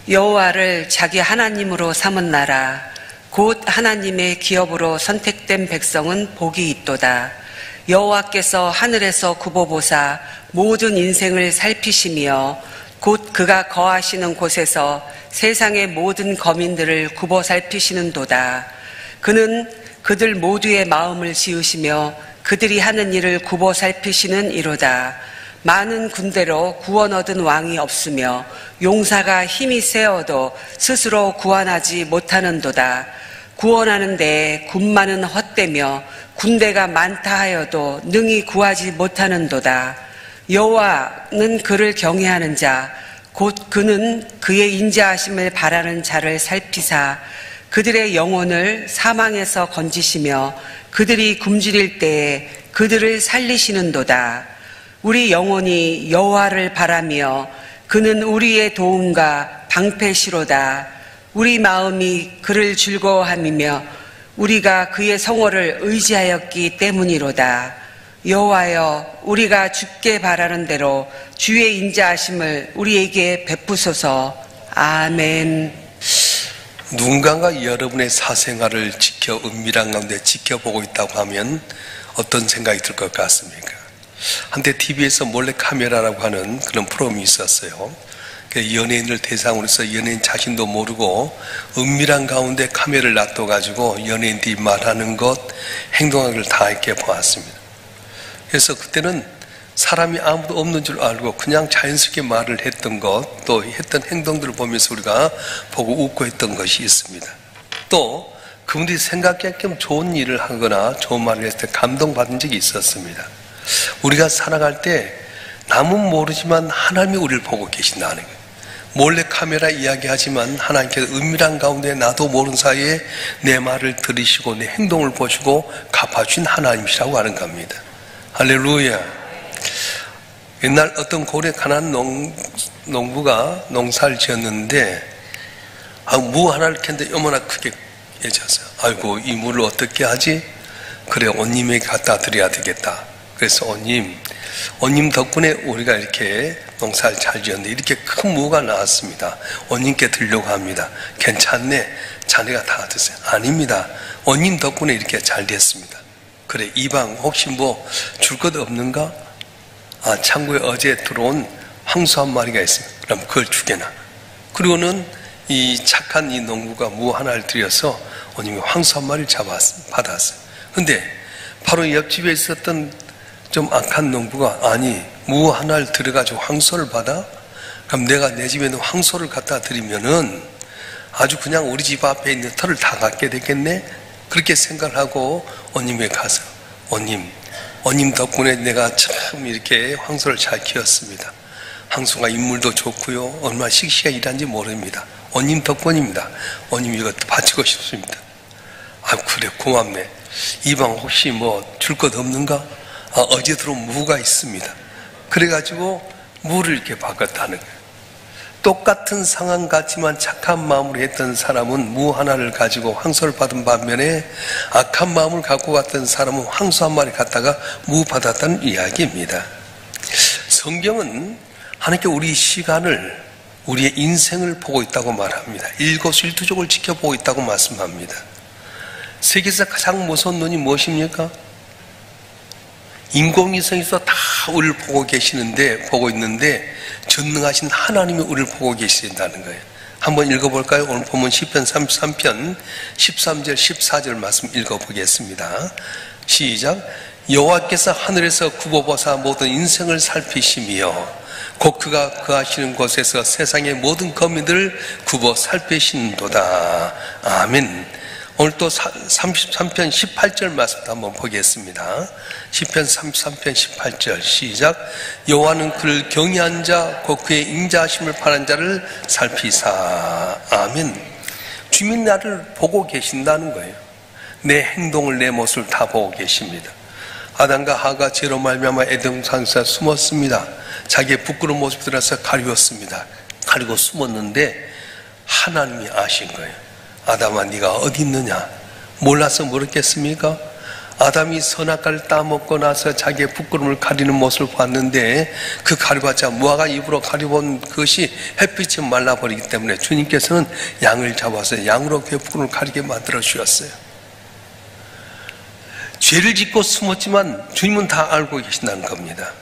여호와를 자기 하나님으로 삼은 나라 곧 하나님의 기업으로 선택된 백성은 복이 있도다. 여호와께서 하늘에서 굽어보사 모든 인생을 살피시며 곧 그가 거하시는 곳에서 세상의 모든 거민들을 굽어 살피시는도다. 그는 그들 모두의 마음을 지으시며 그들이 하는 일을 굽어 살피시는 이로다. 많은 군대로 구원 얻은 왕이 없으며 용사가 힘이 세어도 스스로 구원하지 못하는도다. 구원하는 데에 군마는 헛되며 군대가 많다 하여도 능히 구하지 못하는도다. 여호와는 그를 경외하는 자 곧 그는 그의 인자하심을 바라는 자를 살피사 그들의 영혼을 사망에서 건지시며 그들이 굶주릴 때에 그들을 살리시는도다. 우리 영혼이 여호와를 바라며 그는 우리의 도움과 방패시로다. 우리 마음이 그를 즐거워함이며 우리가 그의 성호를 의지하였기 때문이로다. 여호와여, 우리가 주께 바라는 대로 주의 인자하심을 우리에게 베푸소서. 아멘. 누군가가 여러분의 사생활을 은밀한 가운데 지켜보고 있다고 하면 어떤 생각이 들 것 같습니까? 한때 TV에서 몰래 카메라라고 하는 그런 프로그램이 있었어요. 연예인을 대상으로 해서 연예인 자신도 모르고 은밀한 가운데 카메라를 놔둬가지고 연예인들이 말하는 것, 행동하는 걸 다 이렇게 보았습니다. 그래서 그때는 사람이 아무도 없는 줄 알고 그냥 자연스럽게 말을 했던 것, 또 했던 행동들을 보면서 우리가 보고 웃고 했던 것이 있습니다. 또 그분들이 생각하기에 좋은 일을 하거나 좋은 말을 했을 때 감동받은 적이 있었습니다. 우리가 살아갈 때 남은 모르지만 하나님이 우리를 보고 계신다는 거예요. 몰래 카메라 이야기하지만 하나님께서 은밀한 가운데 나도 모르는 사이에 내 말을 들으시고 내 행동을 보시고 갚아주신 하나님이시라고 하는 겁니다. 할렐루야. 옛날 어떤 고래 가난 농부가 농사를 지었는데 무 하나를 캔데 얼마나 크게 깨졌어요. 아이고, 이 물을 어떻게 하지? 그래, 온님에게 갖다 드려야 되겠다. 그래서 온님 덕분에 우리가 이렇게 농사를 잘 지었는데 이렇게 큰 무가 나왔습니다. 온님께 드리려고 합니다. 괜찮네, 자네가 다 드세요. 아닙니다, 온님 덕분에 이렇게 잘 됐습니다. 그래, 이방 혹시 뭐 줄 것 없는가? 창고에 어제 들어온 황소 한 마리가 있습니다. 그럼 그걸 주게나. 그리고는 이 착한 이 농부가 무 하나를 들여서 온님이 황소 한 마리를 받았어요. 근데 바로 옆집에 있었던 좀 악한 농부가 아니, 무 하나를 들여가지고 황소를 받아? 그럼 내가 내 집에 있는 황소를 갖다 드리면은 아주 그냥 우리 집 앞에 있는 털을 다 갖게 되겠네? 그렇게 생각을 하고 온님에 가서 온님 덕분에 내가 참 이렇게 황소를 잘 키웠습니다. 황소가 인물도 좋고요, 얼마나 씩씩하게 일하는지 모릅니다. 온님 덕분입니다. 온님 이것도 바치고 싶습니다. 아, 그래, 고맙네. 이방 혹시 뭐 줄 것 없는가? 어제 들어온 무가 있습니다. 그래가지고 무를 이렇게 바꿨다는 거예요. 똑같은 상황 같지만 착한 마음으로 했던 사람은 무 하나를 가지고 황소를 받은 반면에 악한 마음을 갖고 갔던 사람은 황소 한 마리 갖다가 무 받았다는 이야기입니다. 성경은 하나님께 우리 시간을, 우리의 인생을 보고 있다고 말합니다. 일거수일투족을 지켜보고 있다고 말씀합니다. 세계에서 가장 무서운 눈이 무엇입니까? 인공위성에서 다 우리를 보고 있는데 전능하신 하나님이 우리를 보고 계신다는 거예요. 한번 읽어볼까요? 오늘 본문 시편 33편 13절 14절 말씀 읽어보겠습니다. 시작. 여호와께서 하늘에서 굽어보사 모든 인생을 살피시며 곧 그가 거하시는 곳에서 세상의 모든 거민들을 굽어 살피신도다. 아멘. 오늘 또 33편 18절 말씀도 한번 보겠습니다. 시편 33편 18절 시작. 여호와는 그를 경외한 자 곧 그의 인자하심을 바라는 자를 살피사. 아멘. 주님 나를 보고 계신다는 거예요. 내 행동을, 내 모습을 다 보고 계십니다. 아담과 하가 죄로 말미암아 에덴 산에서 숨었습니다. 자기의 부끄러운 모습 들어서 가리웠습니다. 가리고 숨었는데 하나님이 아신 거예요. 아담아, 네가 어디 있느냐? 몰라서 모르겠습니까? 아담이 선악과를 따먹고 나서 자기의 부끄러움을 가리는 모습을 봤는데 그 가려봤자 무화과 잎으로 가려본 그것이 햇빛에 말라버리기 때문에 주님께서는 양을 잡아서 양으로 그의 부끄러움을 가리게 만들어 주셨어요. 죄를 짓고 숨었지만 주님은 다 알고 계신다는 겁니다.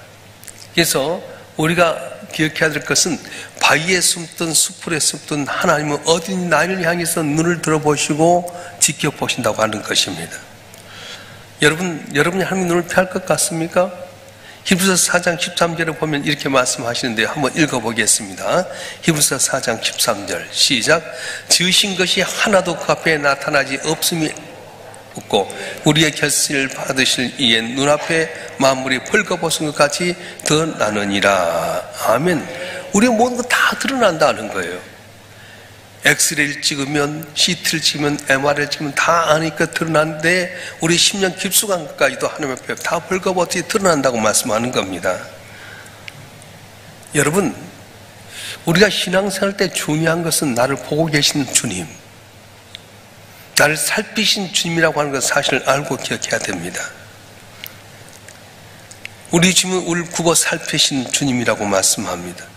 그래서 우리가 기억해야 될 것은 바위에 숨든 수풀에 숨든 하나님은 어딘지 나를 향해서 눈을 들어보시고 지켜보신다고 하는 것입니다. 여러분이 하나님의 눈을 피할 것 같습니까? 히브리서 4장 13절에 보면 이렇게 말씀하시는데 한번 읽어보겠습니다. 히브리서 4장 13절 시작. 지으신 것이 하나도 그 앞에 나타나지 없음이 없고 우리의 결실을 받으실 이에 눈앞에 만물이 벌거벗은 것 같이 드러나느니라. 아멘. 우리의 모든 거 다 드러난다는 거예요. 엑스레이를 찍으면, CT를 찍으면, MRI를 찍으면 다 아니까 드러나는데 우리 10년 깊숙한까지도 하나님 앞에 다 벌거벗이 드러난다고 말씀하는 겁니다. 여러분, 우리가 신앙생활 때 중요한 것은 나를 보고 계신 주님, 나를 살피신 주님이라고 하는 것 사실을 알고 기억해야 됩니다. 우리 주님은 우리를 굽어 살피신 주님이라고 말씀합니다.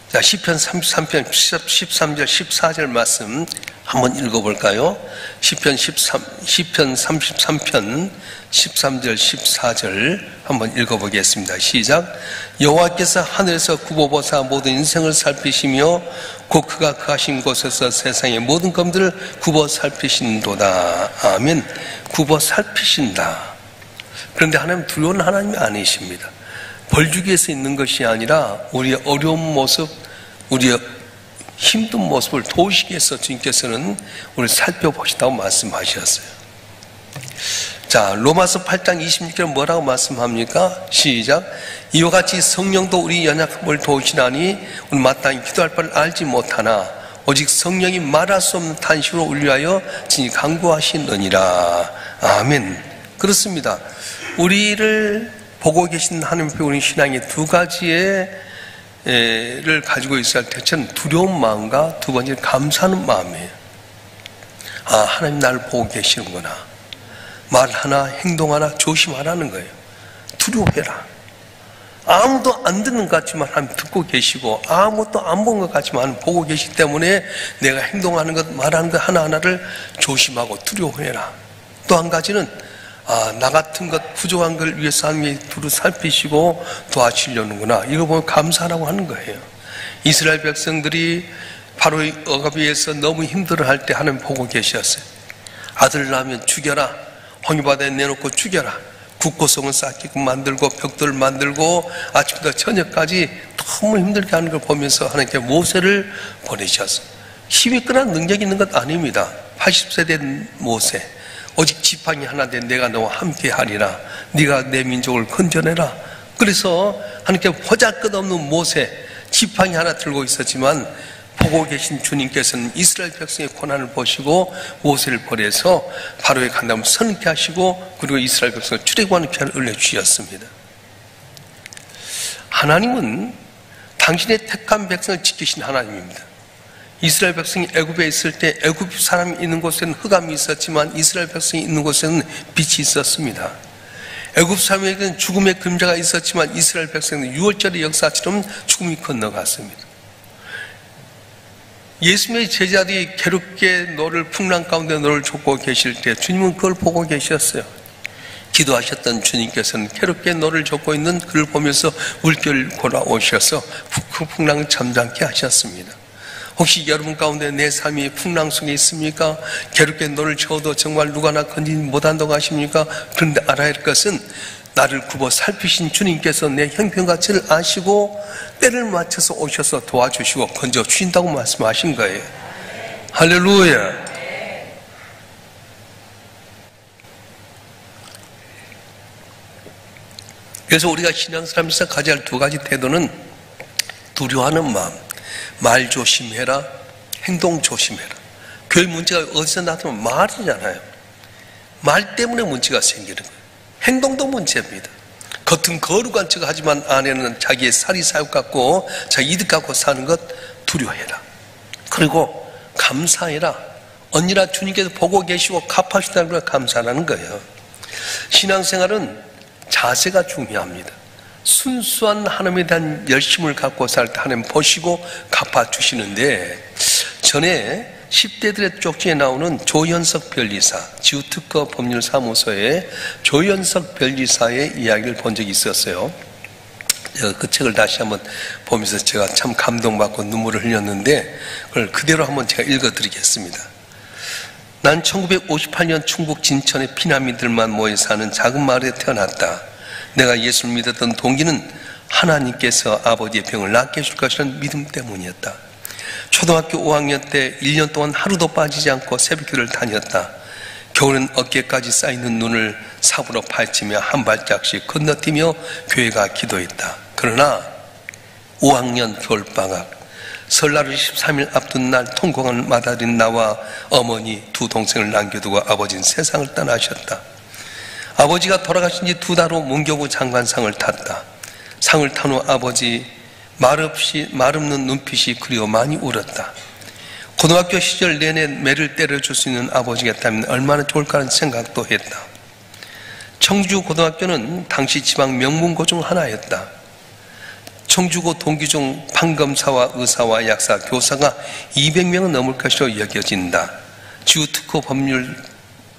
자, 시편 33편 13절 14절 말씀 한번 읽어볼까요? 시편 33편 13절 14절 한번 읽어보겠습니다. 시작. 여호와께서 하늘에서 굽어보사 모든 인생을 살피시며 곧 그가 거하신 곳에서 세상의 모든 검들을 굽어 살피신도다. 아멘. 굽어 살피신다. 그런데 하나님 두려운 하나님이 아니십니다. 벌주기 위해서 있는 것이 아니라 우리의 어려운 모습, 우리의 힘든 모습을 도우시기 위해서 주님께서는 우리를 살펴보시다고 말씀하셨어요. 자, 로마서 8장 26절 뭐라고 말씀합니까? 시작. 이와 같이 성령도 우리 연약함을 도우시나니 우리 마땅히 기도할 바를 알지 못하나 오직 성령이 말할 수 없는 탄식으로 우리 위하여 진히 간구하시느니라. 아멘. 그렇습니다. 우리를 보고 계신 하나님 앞에 우리 신앙의 두 가지를 가지고 있어야 할 대체는 두려운 마음과 두 번째 감사하는 마음이에요. 아, 하나님 나를 보고 계시는구나. 말하나 행동하나 조심하라는 거예요. 두려워해라. 아무도 안 듣는 것 같지만 하나님 듣고 계시고 아무것도 안 본 것 같지만 하나님 보고 계시기 때문에 내가 행동하는 것 말하는 것 하나하나를 조심하고 두려워해라. 또 한 가지는 나 같은 것 부족한 걸 위해서 하나님이 두루 살피시고 도와주려는구나. 이거 보면 감사라고 하는 거예요. 이스라엘 백성들이 바로의 억압에 의해서 너무 힘들어할 때 하나님 보고 계셨어요. 아들 낳으면 죽여라. 홍해바다에 내놓고 죽여라. 국고성을 쌓게끔 만들고 벽돌을 만들고 아침부터 저녁까지 너무 힘들게 하는 걸 보면서 하나님께 모세를 보내셨어요. 힘이 끈한 능력이 있는 것 아닙니다. 80세 된 모세. 오직 지팡이 하나 된 내가 너와 함께 하리라. 네가 내 민족을 건져내라. 그래서 하나님께 보잘것없는 모세 지팡이 하나 들고 있었지만 보고 계신 주님께서는 이스라엘 백성의 고난을 보시고 모세를 보내서 바로의 간담을 선케 하시고 그리고 이스라엘 백성을 출애굽하는 편을 올려주셨습니다. 하나님은 당신의 택한 백성을 지키신 하나님입니다. 이스라엘 백성이 애굽에 있을 때 애굽 사람이 있는 곳에는 흑암이 있었지만 이스라엘 백성이 있는 곳에는 빛이 있었습니다. 애굽 사람에게는 죽음의 그림자가 있었지만 이스라엘 백성은 유월절의 역사처럼 죽음이 건너갔습니다. 예수님의 제자들이 괴롭게 너를 풍랑 가운데 너를 쫓고 계실 때 주님은 그걸 보고 계셨어요. 기도하셨던 주님께서는 괴롭게 너를 쫓고 있는 그를 보면서 물결 골아오셔서 그 풍랑을 잠잠케 하셨습니다. 혹시 여러분 가운데 내 삶이 풍랑 속에 있습니까? 괴롭게 너를 쳐도 정말 누가 나 건지지 못한다고 하십니까? 그런데 알아야 할 것은 나를 굽어 살피신 주님께서 내 형편가치를 아시고 때를 맞춰서 오셔서 도와주시고 건져 주신다고 말씀하신 거예요. 할렐루야. 그래서 우리가 신앙사람에서 가져야 할 두 가지 태도는 두려워하는 마음, 말 조심해라, 행동 조심해라. 교회 문제가 어디서 나타나면 말이잖아요. 말 때문에 문제가 생기는 거예요. 행동도 문제입니다. 겉은 거룩한 척 하지만 안에는 자기의 사리사욕 갖고 자기 이득 갖고 사는 것 두려워해라. 그리고 감사해라. 언니라 주님께서 보고 계시고 갚아주신다는 걸 감사하는 거예요. 신앙생활은 자세가 중요합니다. 순수한 하나님에 대한 열심을 갖고 살 때 하나님 보시고 갚아주시는데, 전에 10대들의 쪽지에 나오는 조연석 변리사, 지구특허 법률사무소의 조연석 변리사의 이야기를 본 적이 있었어요. 그 책을 다시 한번 보면서 제가 참 감동받고 눈물을 흘렸는데, 그걸 그대로 한번 제가 읽어드리겠습니다. 난 1958년 충북 진천의 피난민들만 모여 사는 작은 마을에 태어났다. 내가 예수를 믿었던 동기는 하나님께서 아버지의 병을 낫게 해줄 것이라는 믿음 때문이었다. 초등학교 5학년 때 1년 동안 하루도 빠지지 않고 새벽교를 다녔다. 겨울엔 어깨까지 쌓이는 눈을 삽으로 파헤치며 한 발짝씩 건너뛰며 교회가 기도했다. 그러나 5학년 겨울방학, 설날을 13일 앞둔 날 통곡하는 맏아들인 나와 어머니 두 동생을 남겨두고 아버지는 세상을 떠나셨다. 아버지가 돌아가신 지 2달 후 문교부 장관상을 탔다. 상을 탄 후 아버지 말없는 눈빛이 그리워 많이 울었다. 고등학교 시절 내내 매를 때려줄 수 있는 아버지가 있다면 얼마나 좋을까 하는 생각도 했다. 청주 고등학교는 당시 지방 명문고 중 하나였다. 청주고 동기 중 판검사와 의사와 약사, 교사가 200명은 넘을 것으로 여겨진다. 지구특허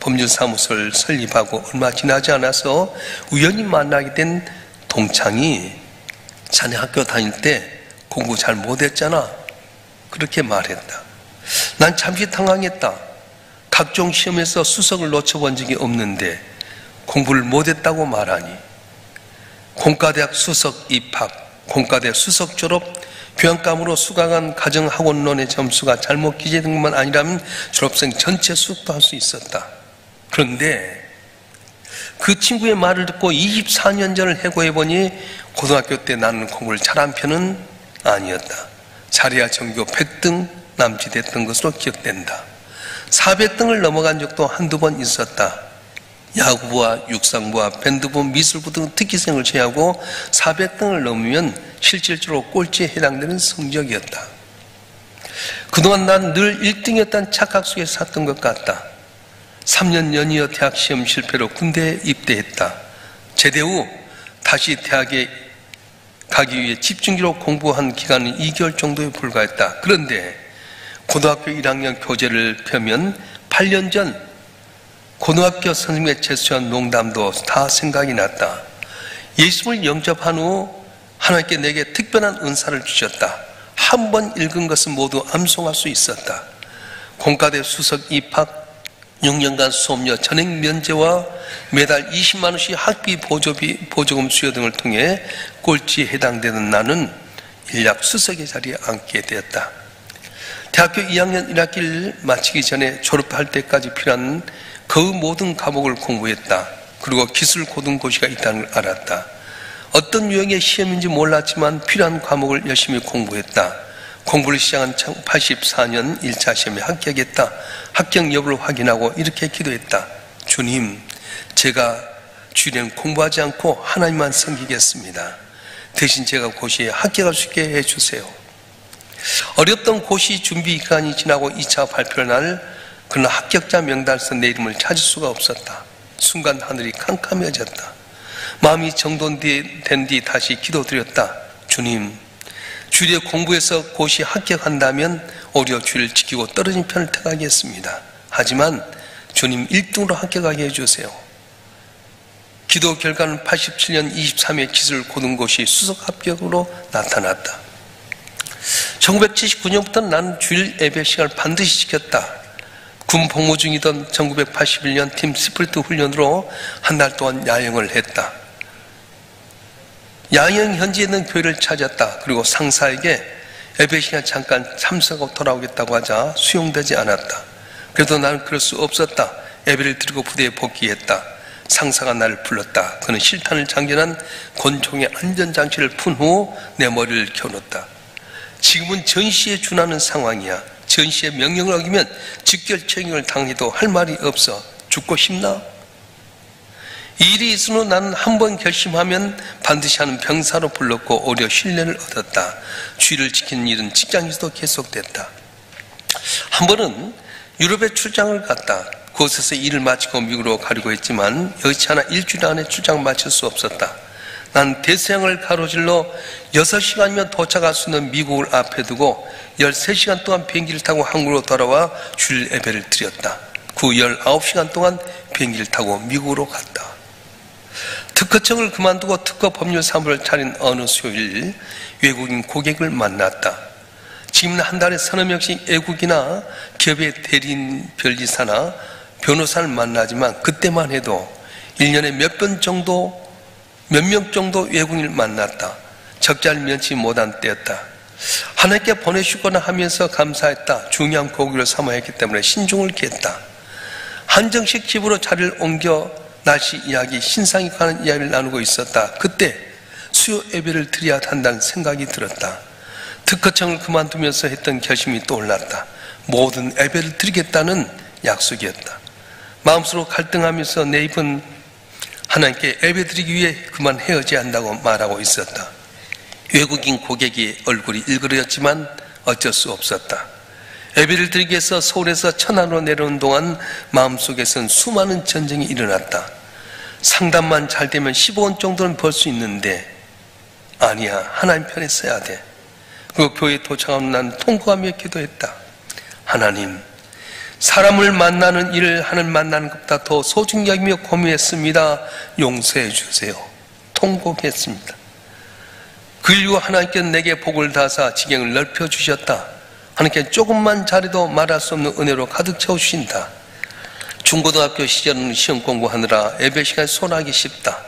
법률사무소를 설립하고 얼마 지나지 않아서 우연히 만나게 된 동창이 자네 학교 다닐 때 공부 잘 못했잖아. 그렇게 말했다. 난 잠시 당황했다. 각종 시험에서 수석을 놓쳐본 적이 없는데 공부를 못했다고 말하니, 공과대학 수석 입학, 공과대 수석 졸업, 교양감으로 수강한 가정학원론의 점수가 잘못 기재된 것만 아니라면 졸업생 전체 수석도 할 수 있었다. 그런데 그 친구의 말을 듣고 24년 전을 해고해보니 고등학교 때 나는 공부를 잘한 편은 아니었다. 잘해야 전교 100등 남짓했던 것으로 기억된다. 400등을 넘어간 적도 한두 번 있었다. 야구부와 육상부와 밴드부, 미술부 등 특기생을 제외하고 400등을 넘으면 실질적으로 꼴찌에 해당되는 성적이었다. 그동안 난 늘 1등이었던 착각 속에 샀던 것 같다. 3년 연이어 대학 시험 실패로 군대에 입대했다. 제대 후 다시 대학에 가기 위해 집중적으로 공부한 기간은 2개월 정도에 불과했다. 그런데 고등학교 1학년 교재를 펴면 8년 전 고등학교 선생님의 제수한 농담도 다 생각이 났다. 예수를 영접한 후 하나님께 내게 특별한 은사를 주셨다. 한 번 읽은 것은 모두 암송할 수 있었다. 공과대 수석 입학, 6년간 수업료 전액 면제와 매달 20만 원씩 학비 보조금 수여 등을 통해 꼴찌에 해당되는 나는 인략 수석의 자리에 앉게 되었다. 대학교 2학년 1학기를 마치기 전에 졸업할 때까지 필요한 그 모든 과목을 공부했다. 그리고 기술 고등고시가 있다는 걸 알았다. 어떤 유형의 시험인지 몰랐지만 필요한 과목을 열심히 공부했다. 공부를 시작한 1984년 1차 시험에 합격했다. 합격 여부를 확인하고 이렇게 기도했다. 주님, 제가 주일에는 공부하지 않고 하나님만 섬기겠습니다. 대신 제가 고시에 합격할 수 있게 해주세요. 어렵던 고시 준비 기간이 지나고 2차 발표를 날, 그러나 합격자 명단에서 내 이름을 찾을 수가 없었다. 순간 하늘이 캄캄해졌다. 마음이 정돈된 뒤 다시 기도드렸다. 주님, 주일에 공부해서 고시 합격한다면 오히려 주일을 지키고 떨어진 편을 택하겠습니다. 하지만 주님 1등으로 합격하게 해주세요. 기도 결과는 87년 23회 기술 고등고시 수석 합격으로 나타났다. 1979년부터 나는 주일 예배 시간을 반드시 지켰다. 군 복무 중이던 1981년 팀 스프리트 훈련으로 한 달 동안 야영을 했다. 야영 현지에 있는 교회를 찾았다. 그리고 상사에게 예배 시간 잠깐 참석하고 돌아오겠다고 하자 수용되지 않았다. 그래도 나는 그럴 수 없었다. 예배를 드리고 부대에 복귀했다. 상사가 나를 불렀다. 그는 실탄을 장전한 권총의 안전장치를 푼 후 내 머리를 겨눴다. 지금은 전시에 준하는 상황이야. 전시의 명령을 어기면 직결처형을 당해도 할 말이 없어. 죽고 싶나? 이 일이 있은 후 나는 한 번 결심하면 반드시 하는 병사로 불렀고 오히려 신뢰를 얻었다. 주의를 지키는 일은 직장에서도 계속됐다. 한 번은 유럽에 출장을 갔다. 그곳에서 일을 마치고 미국으로 가려고 했지만 여의치 않아 일주일 안에 출장 마칠 수 없었다. 난 대서양을 가로질러 6시간이면 도착할 수 있는 미국을 앞에 두고 13시간 동안 비행기를 타고 한국으로 돌아와 주일 예배를 드렸다. 그 19시간 동안 비행기를 타고 미국으로 갔다. 특허청을 그만두고 특허 법률 사무를 차린 어느 수요일 외국인 고객을 만났다. 지금은 한 달에 서너 명씩 외국이나 기업의 대리인 변리사나 변호사를 만나지만 그때만 해도 1년에 몇 명 정도 외국인을 만났다. 적자를 면치 못한 때였다. 하나님께 보내주거나 하면서 감사했다. 중요한 고기를 삼아야 했기 때문에 신중을 기했다. 한정식 집으로 자리를 옮겨 날씨 이야기, 신상이 가는 이야기를 나누고 있었다. 그때 수요 예배를 드려야 한다는 생각이 들었다. 특허청을 그만두면서 했던 결심이 떠올랐다. 모든 예배를 드리겠다는 약속이었다. 마음속으로 갈등하면서 내 입은 하나님께 예배드리기 위해 그만 헤어져야 한다고 말하고 있었다. 외국인 고객의 얼굴이 일그러졌지만 어쩔 수 없었다. 예배를 드리기 위해서 서울에서 천안으로 내려온 동안 마음속에선 수많은 전쟁이 일어났다. 상담만 잘 되면 15원 정도는 벌 수 있는데 아니야, 하나님 편에 서야 돼. 그리고 교회에 도착하면 난 통곡하며 기도했다. 하나님, 사람을 만나는 일을 하늘 만나는 것보다 더 소중히 여기며 고민했습니다. 용서해 주세요. 통곡했습니다. 그리고 하나님께서 내게 복을 다하사 지경을 넓혀 주셨다. 하나님께 조금만 잘해도 말할 수 없는 은혜로 가득 채워주신다. 중고등학교 시절은 시험 공부하느라 예배 시간에 소홀하기 쉽다.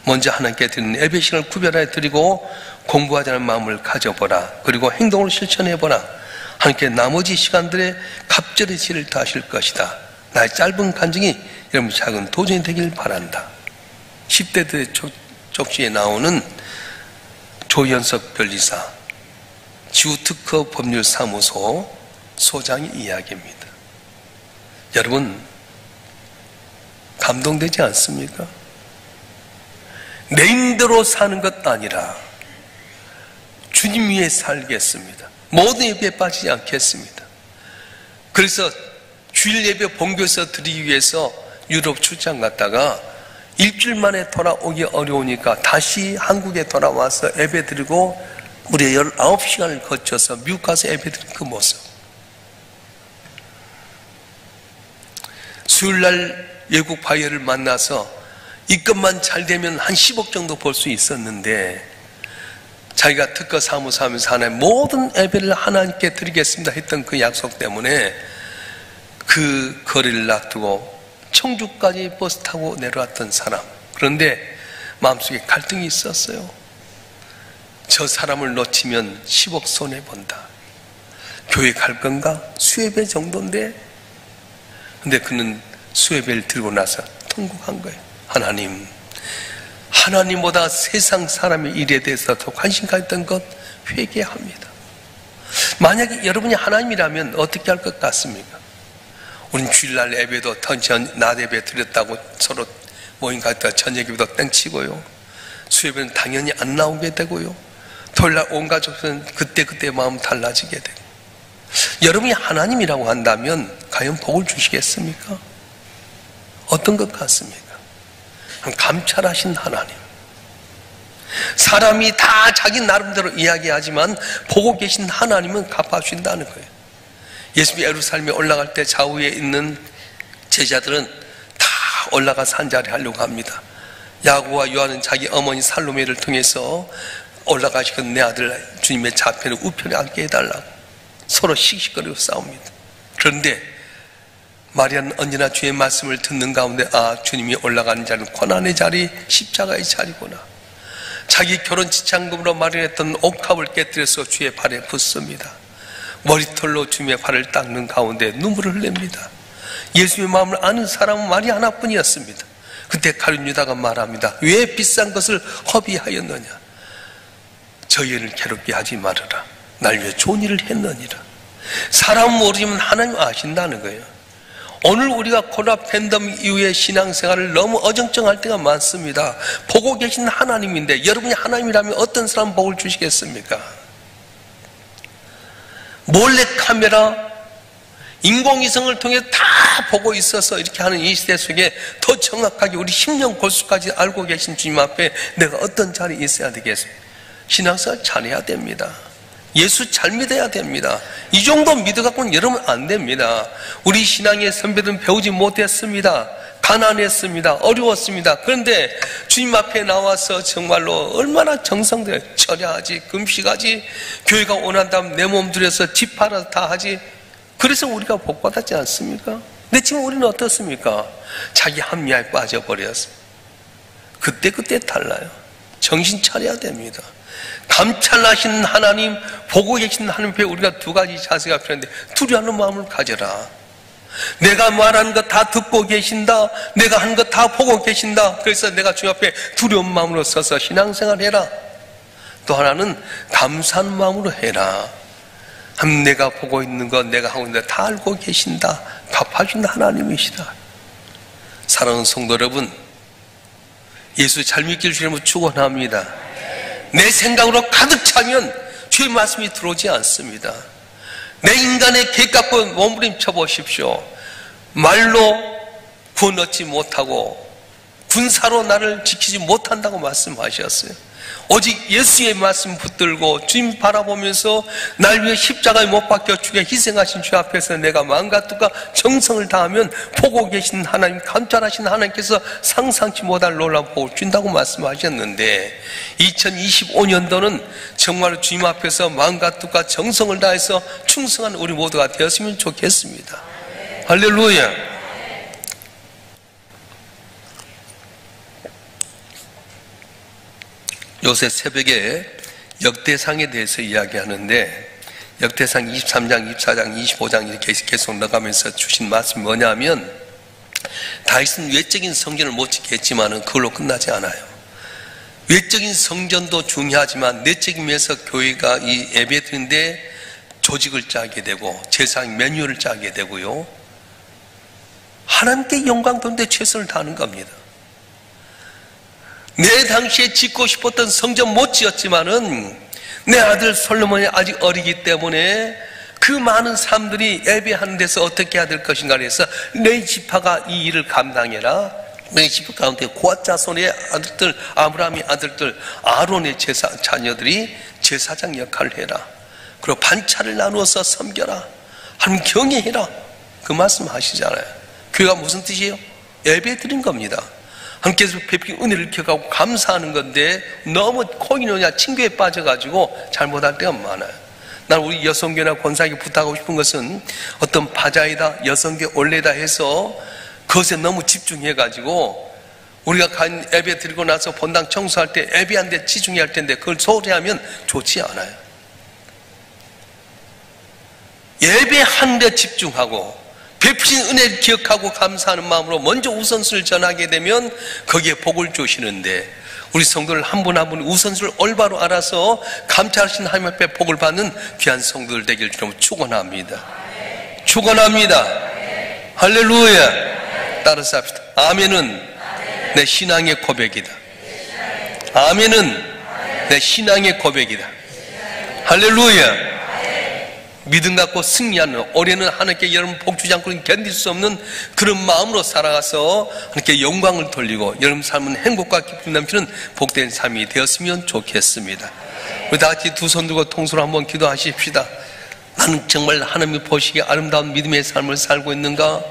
먼저 하나님께 드리는 예배 시간을 구별해 드리고 공부하자는 마음을 가져보라. 그리고 행동으로 실천해보라. 하나님께 나머지 시간들에 갑절의 지를 다하실 것이다. 나의 짧은 간증이 여러분 작은 도전이 되길 바란다. 10대들의 쪽지에 나오는 조연석 변리사 지구특허 법률사무소 소장의 이야기입니다. 여러분 감동되지 않습니까? 내 힘대로 사는 것 아니라 주님 위해 살겠습니다. 모든 예배에 빠지지 않겠습니다. 그래서 주일 예배 본교에서 드리기 위해서 유럽 출장 갔다가 일주일 만에 돌아오기 어려우니까 다시 한국에 돌아와서 예배 드리고 무려 19시간을 거쳐서 미국 가서 예배 드린 그 모습. 수요일날 외국 바이어를 만나서 입금만 잘 되면 한 10억 정도 벌 수 있었는데 자기가 특허 사무소 하면서 하나님 모든 예배를 하나님께 드리겠습니다 했던 그 약속 때문에 그 거리를 놔두고 청주까지 버스 타고 내려왔던 사람. 그런데 마음속에 갈등이 있었어요. 저 사람을 놓치면 10억 손해본다. 교회 갈 건가? 수예배 정도인데. 근데 그는 수예배를 들고 나서 통곡한 거예요. 하나님, 하나님보다 세상 사람의 일에 대해서 더 관심 가졌던 것 회개합니다. 만약에 여러분이 하나님이라면 어떻게 할 것 같습니까? 우린 주일날 예배도 낮 예배 드렸다고 서로 모임 갔다 저녁 예배도 땡치고요. 수예배는 당연히 안 나오게 되고요. 토요일날 온 가족은 그때 마음 달라지게 되고. 여러분이 하나님이라고 한다면 과연 복을 주시겠습니까? 어떤 것 같습니까? 감찰하신 하나님. 사람이 다 자기 나름대로 이야기하지만 보고 계신 하나님은 갚아주신다는 거예요. 예수님이 예루살렘에 올라갈 때 좌우에 있는 제자들은 다 올라가서 한자리 하려고 합니다. 야고보와 요한은 자기 어머니 살로메를 통해서 올라가시고 내 아들 주님의 좌편에 우편에 앉게 해달라고 서로 씩씩거리고 싸웁니다. 그런데 마리아는 언제나 주의 말씀을 듣는 가운데 주님이 올라가는 자리는 고난의 자리, 십자가의 자리구나. 자기 결혼 지참금으로 마련했던 옥합을 깨뜨려서 주의 발에 붓습니다. 머리털로 주님의 발을 닦는 가운데 눈물을 흘립니다. 예수님의 마음을 아는 사람은 말이 하나뿐이었습니다. 그때 가룟 유다가 말합니다. 왜 비싼 것을 허비하였느냐? 저희를 괴롭게 하지 말아라. 날 위해 좋은 일을 했느니라. 사람 모르지만 하나님 아신다는 거예요. 오늘 우리가 코로나 팬데믹 이후에 신앙생활을 너무 어정쩡할 때가 많습니다. 보고 계신 하나님인데 여러분이 하나님이라면 어떤 사람 복을 주시겠습니까? 몰래카메라, 인공위성을 통해 다 다 보고 있어서 이렇게 하는 이 시대 속에 더 정확하게 우리 심령 골수까지 알고 계신 주님 앞에 내가 어떤 자리에 있어야 되겠습니까? 신앙생활 잘해야 됩니다. 예수 잘 믿어야 됩니다. 이 정도 믿어갖고는 여러분 안 됩니다. 우리 신앙의 선배들은 배우지 못했습니다. 가난했습니다. 어려웠습니다. 그런데 주님 앞에 나와서 정말로 얼마나 정성들여 철야하지, 금식하지, 교회가 원한다면 내 몸 들여서 집 팔아서 다 하지. 그래서 우리가 복받았지 않습니까? 근데 지금 우리는 어떻습니까? 자기 합리화에 빠져버렸어. 그때 달라요. 정신 차려야 됩니다. 감찰하시는 하나님, 보고 계신 하나님 앞에 우리가 두 가지 자세가 필요한데, 두려워하는 마음을 가져라. 내가 말하는 거 다 듣고 계신다. 내가 하는 거 다 보고 계신다. 그래서 내가 주님 앞에 두려운 마음으로 서서 신앙생활 해라. 또 하나는 감사하는 마음으로 해라. 내가 보고 있는 거, 내가 하고 있는 거 다 알고 계신다. 갚아주는 하나님이시다. 사랑하는 성도 여러분, 예수 잘 믿길 주님을 축원합니다. 내 생각으로 가득 차면 주의 말씀이 들어오지 않습니다. 내 인간의 계획 갖고 몸부림쳐 보십시오. 말로 구원 얻지 못하고 군사로 나를 지키지 못한다고 말씀하셨어요. 오직 예수의 말씀 붙들고 주님 바라보면서 날 위해 십자가에 못 박혀 죽여 희생하신 주 앞에서 내가 마음과 뜻과 정성을 다하면 보고 계신 하나님, 감찰하신 하나님께서 상상치 못할 놀라운 복을 준다고 말씀하셨는데, 2025년도는 정말 주님 앞에서 마음과 뜻과 정성을 다해서 충성한 우리 모두가 되었으면 좋겠습니다. 할렐루야. 요새 새벽에 역대상에 대해서 이야기하는데, 역대상 23장, 24장, 25장 이렇게 계속 나가면서 주신 말씀이 뭐냐면, 다윗은 외적인 성전을 못 짓겠지만 그걸로 끝나지 않아요. 외적인 성전도 중요하지만 내적인 면에서 교회가 이 예배드리는데 조직을 짜게 되고 제사장 매뉴얼을 짜게 되고요, 하나님께 영광 돌리는데 최선을 다하는 겁니다. 내 당시에 짓고 싶었던 성전 못 지었지만은 내 아들 솔로몬이 아직 어리기 때문에 그 많은 사람들이 예배하는 데서 어떻게 해야 될 것인가 해서 내 지파가 이 일을 감당해라. 내 지파 가운데 고앗 자손의 아들들, 아브라함의 아들들, 아론의 자녀들이 제사장 역할을 해라. 그리고 반차를 나누어서 섬겨라. 하나님 경외해라. 그 말씀 하시잖아요. 교회가 무슨 뜻이에요? 예배 드린 겁니다. 하나님께서 베푼 은혜를 기억하고 감사하는 건데 너무 코이노냐 친교에 빠져가지고 잘못할 때가 많아요. 난 우리 여성교나 권사에게 부탁하고 싶은 것은 어떤 바자이다, 여성교 올레다 해서 그것에 너무 집중해가지고 우리가 간 예배 드리고 나서 본당 청소할 때 예배한 데 집중해야 할 텐데 그걸 소홀히 하면 좋지 않아요. 예배한 데 집중하고 베푸신 은혜를 기억하고 감사하는 마음으로 먼저 우선순위를 전하게 되면 거기에 복을 주시는데, 우리 성도들 한 분 한 분 우선순위를 올바로 알아서 감찰하신 하나님 앞에 복을 받는 귀한 성도들 되길 주님으로 축원합니다. 축원합니다. 할렐루야. 따라서 합시다. 아멘은 내 신앙의 고백이다. 아멘은 내 신앙의 고백이다. 할렐루야. 믿음 갖고 승리하는, 올해는 하나님께 여러분 복 주지 않고는 견딜 수 없는 그런 마음으로 살아가서 하나님께 영광을 돌리고 여러분 삶은 행복과 기쁨 넘치는 복된 삶이 되었으면 좋겠습니다. 우리 다 같이 두 손 들고 통수로 한번 기도하십시다. 나는 정말 하나님이 보시기에 아름다운 믿음의 삶을 살고 있는가?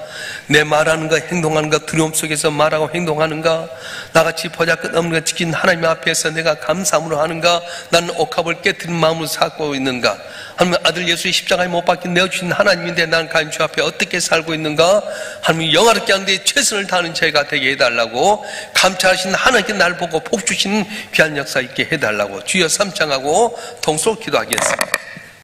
내 말하는 거, 행동하는 거, 두려움 속에서 말하고 행동하는가? 나같이 보잘것 없는 거 지킨 하나님 앞에서 내가 감사함으로 하는가? 나는 옥합을 깨뜨린 마음으로 살고 있는가? 하나님 아들 예수의 십자가에 못 박힌 내어주신 하나님인데 나는 과연 주 앞에 어떻게 살고 있는가? 하나님 영화롭게 하는데 최선을 다하는 저희가 되게 해달라고, 감찰하신 하나님께 날 보고 복 주시는 귀한 역사 있게 해달라고 주여 삼창하고 통수로 기도하겠습니다.